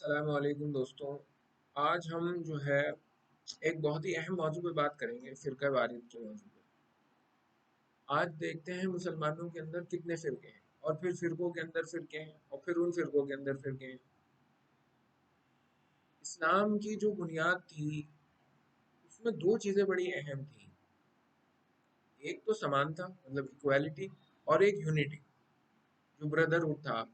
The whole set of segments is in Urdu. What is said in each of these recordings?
السلام علیکم دوستوں، آج ہم جو ہے ایک بہت ہی اہم موضوع پہ بات کریں گے، فرقہ واریت کے موضوع پہ۔ آج دیکھتے ہیں مسلمانوں کے اندر کتنے فرقے ہیں، اور پھر فرقوں کے اندر فرقے ہیں، اور پھر ان فرقوں کے اندر فرقے ہیں۔ اسلام کی جو بنیاد تھی اس میں دو چیزیں بڑی اہم تھیں، ایک تو سمانتا مطلب ایکویلٹی، اور ایک یونٹی جو بردرہڈ تھا۔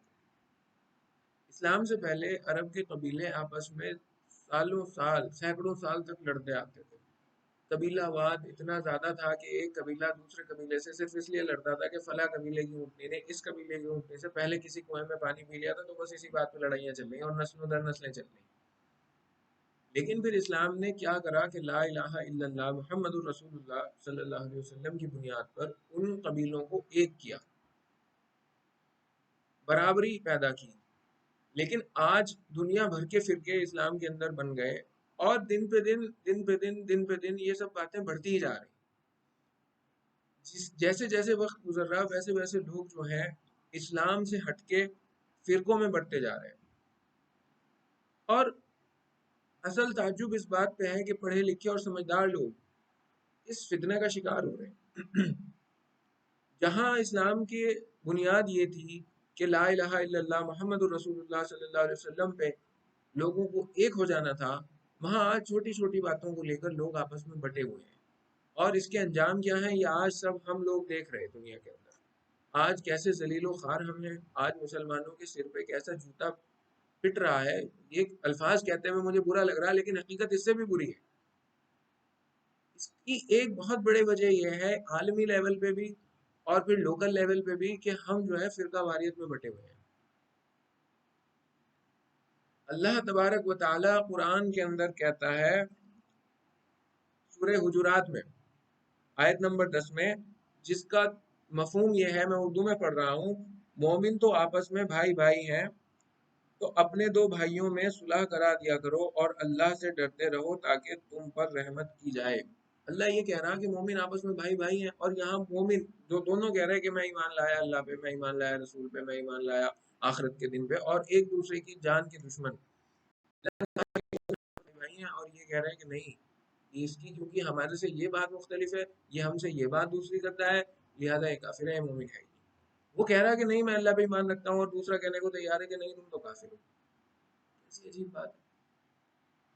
اسلام سے پہلے عرب کے قبیلے آپس میں سالوں سال سینکڑوں سال تک لڑتے آتے تھے۔ قبیلہ واد اتنا زیادہ تھا کہ ایک قبیلہ دوسرے قبیلے سے صرف اس لیے لڑتا تھا کہ فلاں قبیلے کی اونٹنی نے اس قبیلے کی اونٹنی سے پہلے کسی کنویں میں پانی پی لیا تھا، تو بس اسی بات پہ لڑائیاں چل رہی ہیں اور نسلوں در نسلیں چل رہی ہیں۔ لیکن پھر اسلام نے کیا کرا کہ لا الہ الا اللہ محمد الرسول اللہ صلی اللہ علیہ وسلم کی بنیاد پر ان قبیلوں کو ایک کیا، برابری پیدا کی۔ لیکن آج دنیا بھر کے فرقے اسلام کے اندر بن گئے، اور دن پہ دن یہ سب باتیں بڑھتی ہی جا رہی ہیں۔ جیسے جیسے وقت گزر رہا ویسے ویسے لوگ جو ہیں اسلام سے ہٹ کے فرقوں میں بڑھتے جا رہے ہیں، اور اصل تعجب اس بات پہ ہے کہ پڑھے لکھے اور سمجھدار لوگ اس فتنے کا شکار ہو رہے ہیں۔ جہاں اسلام کی بنیاد یہ تھی کہ لا الہ الا اللہ محمد الرسول اللہ صلی اللہ علیہ وسلم پہ لوگوں کو ایک ہو جانا تھا، وہاں آج چھوٹی چھوٹی باتوں کو لے کر لوگ آپس میں بٹے ہوئے ہیں، اور اس کے انجام کیا ہیں یہ آج سب ہم لوگ دیکھ رہے ہیں دنیا کے اندر۔ آج کیسے ذلیل و خوار ہم ہیں، آج مسلمانوں کے سر پہ کیسا جوتا پٹ رہا ہے۔ یہ الفاظ کہتے ہوئے مجھے برا لگ رہا ہے، لیکن حقیقت اس سے بھی بری ہے۔ اس کی ایک بہت بڑی وجہ یہ ہے عالمی لیول پہ بھی اور پھر لوکل لیول پہ بھی کہ ہم جو ہے فرقہ واریت میں بٹے ہوئے ہیں۔ اللہ تبارک و تعالی قرآن کے اندر کہتا ہے سورہ حجرات میں آیت نمبر 10 میں، جس کا مفہوم یہ ہے، میں اردو میں پڑھ رہا ہوں: مومن تو آپس میں بھائی بھائی ہیں، تو اپنے دو بھائیوں میں صلح کرا دیا کرو اور اللہ سے ڈرتے رہو تاکہ تم پر رحمت کی جائے۔ اللہ یہ کہہ رہا کہ مومن آپس میں بھائی بھائی ہیں، اور یہاں مومن جو دونوں کہہ رہے ہیں کہ میں ایمان لایا اللہ پہ، میں ایمان لایا رسول پہ، میں ایمان لایا آخرت کے دن پہ، اور ایک دوسرے کی جان کے دشمن بھائی ہیں، اور یہ کہہ رہے ہیں کہ نہیں، اس کی کیونکہ ہمارے سے یہ بات مختلف ہے، یہ ہم سے یہ بات دوسری کرتا ہے، لہذا یہ کافر ہے، مومن ہے۔ وہ کہہ رہا ہے کہ نہیں میں اللہ پہ ایمان رکھتا ہوں، اور دوسرا کہنے کو تیار ہے کہ نہیں تم تو کافر ہو۔ کیسی عجیب بات ہے۔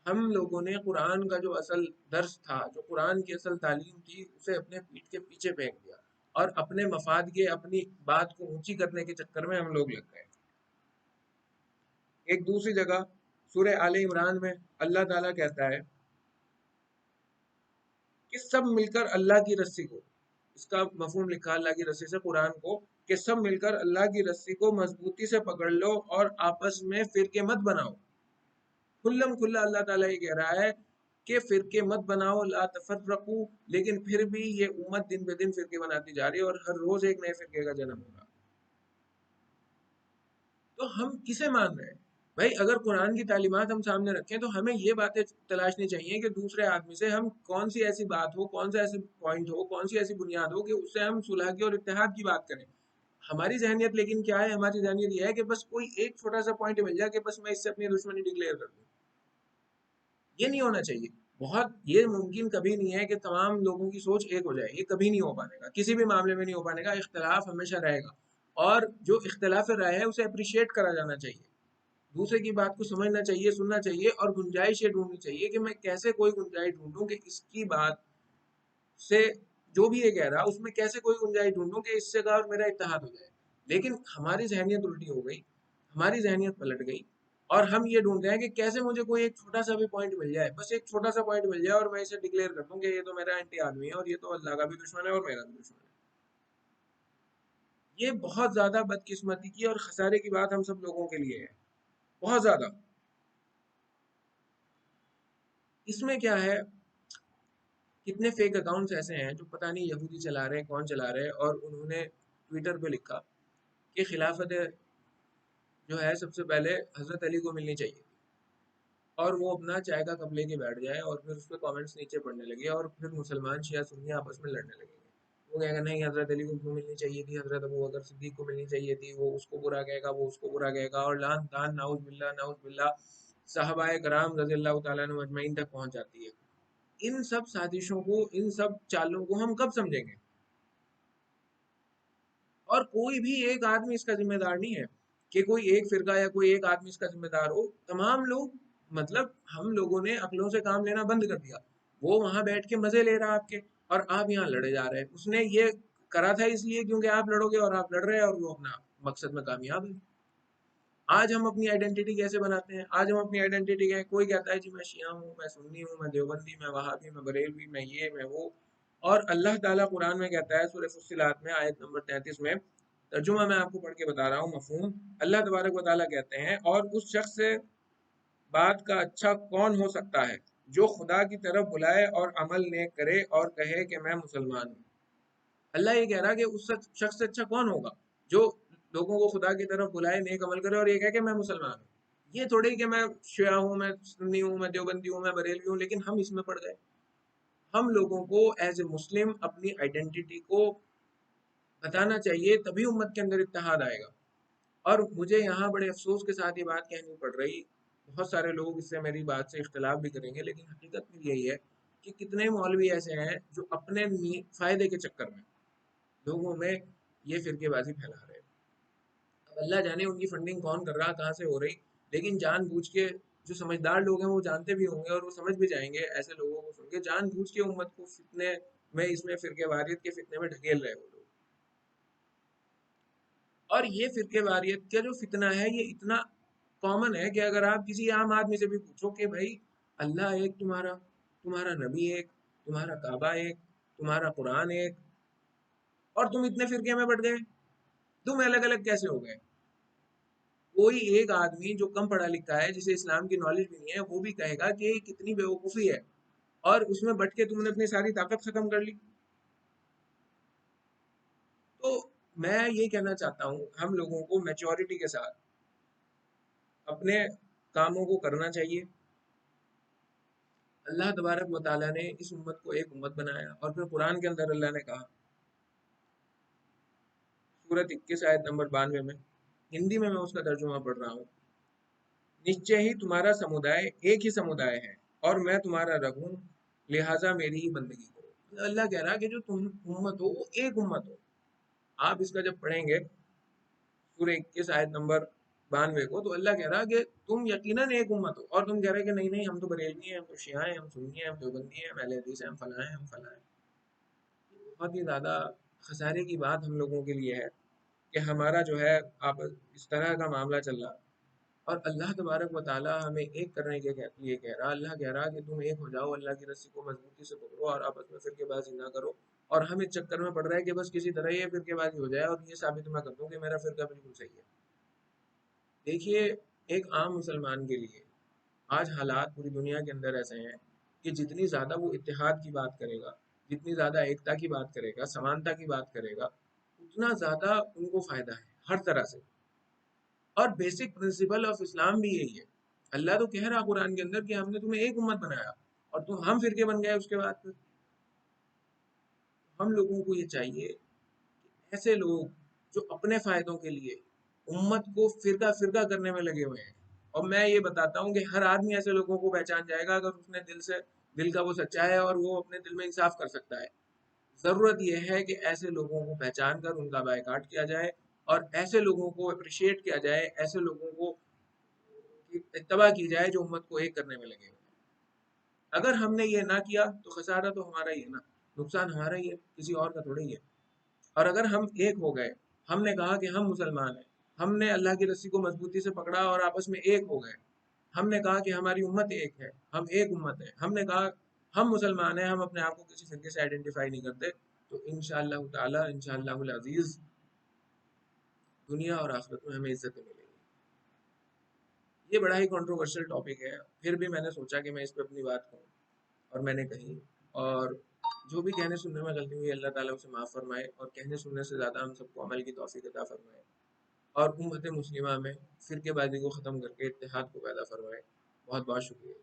ہم لوگوں نے قرآن کا جو اصل درس تھا، جو قرآن کی اصل تعلیم تھی، اسے اپنے پیٹھ کے پیچھے پھینک دیا، اور اپنے مفاد کے اپنی بات کو اونچی کرنے کے چکر میں ہم لوگ لگ گئے۔ ایک دوسری جگہ سورہ آل عمران میں اللہ تعالیٰ کہتا ہے کہ سب مل کر اللہ کی رسی کو، اس کا مفہوم لکھا اللہ کی رسی سے قرآن کو، کہ سب مل کر اللہ کی رسی کو مضبوطی سے پکڑ لو اور آپس میں فرقے مت بناؤ۔ کھلم کھلا اللہ تعالیٰ یہ کہہ رہا ہے کہ فرقے مت بناؤ، لا تفرقو، لیکن پھر بھی یہ امت دن بہ دن فرقے بناتی جا رہی ہے، اور ہر روز ایک نئے فرقے کا جنم ہوگا۔ تو ہم کسے مان رہے ہیں بھائی؟ اگر قرآن کی تعلیمات ہم سامنے رکھیں تو ہمیں یہ باتیں تلاشنی چاہیے کہ دوسرے آدمی سے ہم کون سی ایسی بات ہو، کون سا ایسی پوائنٹ ہو، کون سی ایسی بنیاد ہو کہ اس سے ہم صلح کی اور اتحاد کی بات کریں۔ ہماری ذہنیت لیکن کیا ہے؟ ہماری ذہنیت یہ ہے کہ بس کوئی ایک چھوٹا سا پوائنٹ مل جائے کہ بس میں اس سے اپنی دشمنی ڈکلیئر کر دوں۔ یہ نہیں ہونا چاہیے۔ بہت یہ ممکن کبھی نہیں ہے کہ تمام لوگوں کی سوچ ایک ہو جائے، یہ کبھی نہیں ہو پانے گا، کسی بھی معاملے میں نہیں ہو پانے گا۔ اختلاف ہمیشہ رہے گا، اور جو اختلاف رائے ہے اسے اپریشیٹ کرا جانا چاہیے، دوسرے کی بات کو سمجھنا چاہیے، سننا چاہیے، اور گنجائش یہ ڈھونڈنی چاہیے کہ میں کیسے کوئی گنجائش ڈھونڈوں کہ اس کی بات سے جو بھی یہ کہہ رہا اس میں کیسے کوئی گنجائش ڈھونڈوں کہ اس سے اور میرا اتحاد ہو جائے۔ لیکن ہماری ذہنیت الٹی ہو گئی، ہماری ذہنیت پلٹ گئی، اور ہم یہ ڈھونڈ رہے ہیں کہ کیسے مجھے کوئی ایک چھوٹا سا بھی پوائنٹ مل جائے، بس ایک چھوٹا سا پوائنٹ مل جائے اور میں اسے ڈکلیئر کر دوں کہ یہ تو میرا اینٹی آدمی ہے، اور یہ تو اللہ کا بھی دشمن ہے اور میرا بھی دشمن ہے۔ یہ بہت زیادہ بدقسمتی کی اور خسارے کی بات ہم سب لوگوں کے لیے ہے، بہت زیادہ۔ اس میں کیا ہے، کتنے فیک اکاؤنٹس ایسے ہیں جو پتہ نہیں یہودی چلا رہے ہیں، کون چلا رہے ہیں، اور انہوں نے ٹویٹر پہ لکھا کہ خلافت جو ہے سب سے پہلے حضرت علی کو ملنی چاہیے، اور وہ اپنا چائے کا کپ لے کے بیٹھ جائے، اور پھر اس پہ کامنٹس نیچے پڑھنے لگے، اور پھر مسلمان شیعہ سنی آپس میں لڑنے لگے گے۔ وہ کہے گا نہیں حضرت علی کو کیوں ملنی چاہیے تھی، حضرت ابو بکر صدیق کو ملنی چاہیے تھی، وہ اس کو برا کہے گا، وہ اس کو برا کہے گا، اور لعن طعن نعوذ باللہ نعوذ باللہ صحابہ کرام رضی اللہ تعالیٰ عنہ اجمعین تک پہنچ جاتی ہے۔ ان سب سازشوں کو، ان سب چالوں کو ہم کب سمجھیں گے؟ اور کوئی بھی ایک آدمی اس کا ذمہ دار نہیں ہے کہ کوئی ایک فرقہ یا کوئی ایک آدمی اس کا ذمہ دار ہو، تمام لوگ، مطلب ہم لوگوں نے عقلوں سے کام لینا بند کر دیا، وہ وہاں بیٹھ کے مزے لے رہا آپ کے، اور آپ یہاں لڑے جا رہے ہیں۔ اس نے یہ کرا تھا اس لیے کیونکہ آپ لڑو گے اور آپ لڑ رہے ہیں، اور وہ اپنا مقصد میں کامیاب ہے۔ آج ہم اپنی آئیڈینٹی کیسے بناتے ہیں؟ آج ہم اپنی آئیڈینٹی ہے، کوئی کہتا ہے جی میں شیعہ ہوں، میں سنی ہوں، میں دیوبندی، میں وہابی، میں بریلوی، میں یہ میں وہ، اور اللہ تعالیٰ قرآن میں کہتا ہے سورہ فصلات میں آیت نمبر 33 میں، ترجمہ میں آپ کو پڑھ کے بتا رہا ہوں مفہوم، اللہ تبارک و تعالیٰ کہتے ہیں اور اس شخص سے بات کا اچھا کون ہو سکتا ہے جو خدا کی طرف بلائے اور عمل نیک کرے اور کہے کہ میں مسلمان ہوں۔ اللہ یہ کہہ رہا کہ اس شخص سے اچھا کون ہوگا جو لوگوں کو خدا کی طرف بلائے، نیک عمل کرے اور یہ کہے کہ میں مسلمان ہوں۔ یہ تھوڑی کہ میں شیعہ ہوں، میں سنی ہوں، میں دیوبندی ہوں، میں بریلوی ہوں، لیکن ہم اس میں پڑ گئے۔ ہم لوگوں کو ایز اے مسلم اپنی آئیڈینٹی کو بتانا چاہیے، تبھی امت کے اندر اتحاد آئے گا۔ اور مجھے یہاں بڑے افسوس کے ساتھ یہ بات کہنی پڑ رہی، بہت سارے لوگ اس سے میری بات سے اختلاف بھی کریں گے، لیکن حقیقت میں یہی ہے کہ کتنے مولوی ایسے ہیں جو اپنے فائدے کے چکر میں لوگوں میں یہ فرقے بازی پھیلا رہے ہیں۔ اب اللہ جانے ان کی فنڈنگ کون کر رہا، کہاں سے ہو رہی، لیکن جان بوجھ کے جو سمجھدار لوگ ہیں وہ جانتے بھی ہوں گے اور وہ سمجھ بھی جائیں گے، ایسے لوگوں کو سن کے جان بوجھ کے امت کو فتنے میں، اس میں فرقے واریت کے فتنے میں ڈھکیل رہے وہ لوگ۔ اور یہ فرقے واریت کا جو فتنہ ہے یہ اتنا کامن ہے کہ اگر آپ کسی عام آدمی سے بھی پوچھو کہ بھائی اللہ ایک، تمہارا تمہارا نبی ایک، تمہارا کعبہ ایک، تمہارا قرآن ایک، اور تم اتنے فرقے میں بٹ گئے، تم الگ الگ کیسے ہو گئے؟ کوئی ایک آدمی جو کم پڑھا لکھا ہے، جسے اسلام کی نالج بھی نہیں ہے، وہ بھی کہے گا کہ یہ کتنی بیوقوفی ہے، اور اس میں بٹ کے تم نے اپنی ساری طاقت ختم کر لی۔ تو میں یہ کہنا چاہتا ہوں ہم لوگوں کو میچورٹی کے ساتھ اپنے کاموں کو کرنا چاہیے۔ اللہ تبارک و تعالیٰ نے اس امت کو ایک امت بنایا، اور پھر قرآن کے اندر اللہ نے کہا سورت 21 آیت نمبر 92 میں، ہندی میں اس کا ترجمہ پڑھ رہا ہوں، نشچے ہی تمہارا سمودائے ایک ہی سمودائے ہے اور میں تمہارا رب ہوں، لہٰذا میری ہی بندگی کرو۔ اللہ کہہ رہا کہ جو تم امت ہو وہ ایک امت ہو۔ آپ اس کا جب پڑھیں گے سورہ 21 آیت نمبر 92 کو، تو اللہ کہہ رہا کہ تم یقیناً ایک امت ہو، اور تم کہہ رہے کہ نہیں نہیں ہم تو بریلوی ہیں، ہم تو شیعہ ہیں، ہم سنی ہیں، ہم دیوبندی ہیں، ہم اہل حدیث ہیں، ہم فلاں ہیں، ہم فلاں ہیں۔ بہت ہی زیادہ خسارے کی بات ہم لوگوں کے لیے ہے کہ ہمارا جو ہے آپ اس طرح کا معاملہ چل رہا، اور اللہ تبارک و تعالیٰ ہمیں ایک کرنے کے لیے کہہ رہا، اللہ کہہ رہا کہ تم ایک ہو جاؤ، اللہ کی رسی کو مضبوطی سے پکڑو اور آپس میں فرقے بازی نہ کرو، اور ہم اس چکر میں پڑ رہے ہیں کہ بس کسی طرح یہ فرقے بازی ہو جائے اور یہ ثابت میں کر دوں کہ میرا فرقہ بالکل صحیح ہے۔ دیکھیے، ایک عام مسلمان کے لیے آج حالات پوری دنیا کے اندر ایسے ہیں کہ جتنی زیادہ وہ اتحاد کی بات کرے گا، جتنی زیادہ ایکتا کی بات کرے گا، سمانتا کی بات کرے گا، اتنا زیادہ ان کو فائدہ ہے ہر طرح سے۔ اور بیسک پرنسپل آف اسلام بھی یہی ہے۔ اللہ تو کہہ رہا قرآن کے اندر کہ ہم نے تمہیں ایک امت بنایا، اور تم ہم فرقے بن گئے اس کے بعد۔ پھر ہم لوگوں کو یہ چاہیے کہ ایسے لوگ جو اپنے فائدوں کے لیے امت کو فرقہ فرقہ کرنے میں لگے ہوئے ہیں، اور میں یہ بتاتا ہوں کہ ہر آدمی ایسے لوگوں کو پہچان جائے گا اگر اس نے دل کا وہ سچا ہے اور وہ اپنے دل میں انصاف کر سکتا ہے۔ ضرورت یہ ہے کہ ایسے لوگوں کو پہچان کر ان کا بائیکاٹ کیا جائے، اور ایسے لوگوں کو اپریشیٹ کیا جائے، ایسے لوگوں کو اتباع کی جائے جو امت کو ایک کرنے میں لگے ہوئے ہیں۔ اگر ہم نے یہ نہ کیا تو خسارہ تو ہمارا ہی ہے نا، نقصان ہمارا ہی ہے، کسی اور کا تھوڑا ہی ہے۔ اور اگر ہم ایک ہو گئے، ہم نے کہا کہ ہم مسلمان ہیں، ہم نے اللہ کی رسی کو مضبوطی سے پکڑا اور آپس میں ایک ہو گئے، ہم نے کہا کہ ہماری امت ایک ہے، ہم ایک امت ہے، ہم نے کہا ہم مسلمان ہیں، ہم اپنے آپ کو کسی فرقے سے آئیڈینٹیفائی نہیں کرتے، تو انشاءاللہ تعالی، انشاءاللہ العزیز، دنیا اور آخرت میں ہمیں عزت ملے گی۔ یہ بڑا ہی کنٹروورشل ٹاپک ہے، پھر بھی میں نے سوچا کہ میں اس پہ اپنی بات کہوں، اور میں نے کہی، اور جو بھی کہنے سننے میں غلطی ہوئی اللہ تعالیٰ اسے معاف فرمائے، اور کہنے سننے سے زیادہ ہم سب کو عمل کی توفیق عطا فرمائے، اور امت مسلمہ میں فرقے بازی کو ختم کر کے اتحاد کو پیدا فرمائے۔ بہت بہت شکریہ۔